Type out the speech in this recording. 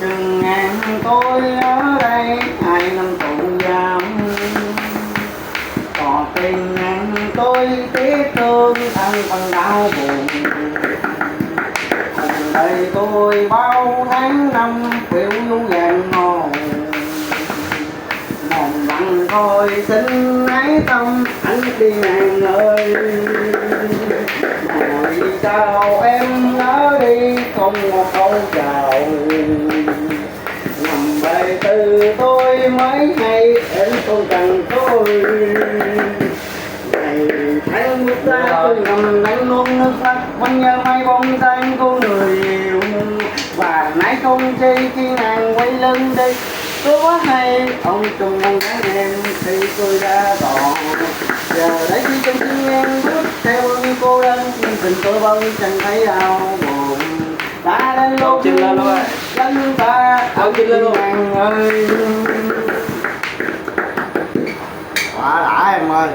chừng ngàn tôi ở đây 2 năm tù giam, còn tiền ngàn tôi tiếc thương thân phần đau buồn. Cùng đây tôi bao tháng năm phiêu du vàng ngon, mòn bằng thôi xin ái tâm anh đi ngàn ơi. Rồi chào em nhớ đi không một câu chào, nằm bề từ tôi mới hay em không cần tôi. Ngày tháng bước ra tôi ngầm đánh luôn nước mắt, vẫn nhớ mấy bóng dáng của người yêu. Và nãy không chi khi nàng quay lưng đi, tôi quá hay ông trùng đang gắn em thì tôi đã tỏ. Giờ đây khi trong chân em bước theo những cô đơn, nhưng tình tôi vẫn chẳng thấy đau buồn. Đã đến lúc đánh ta ở nàng ơi. Quá đã em ơi.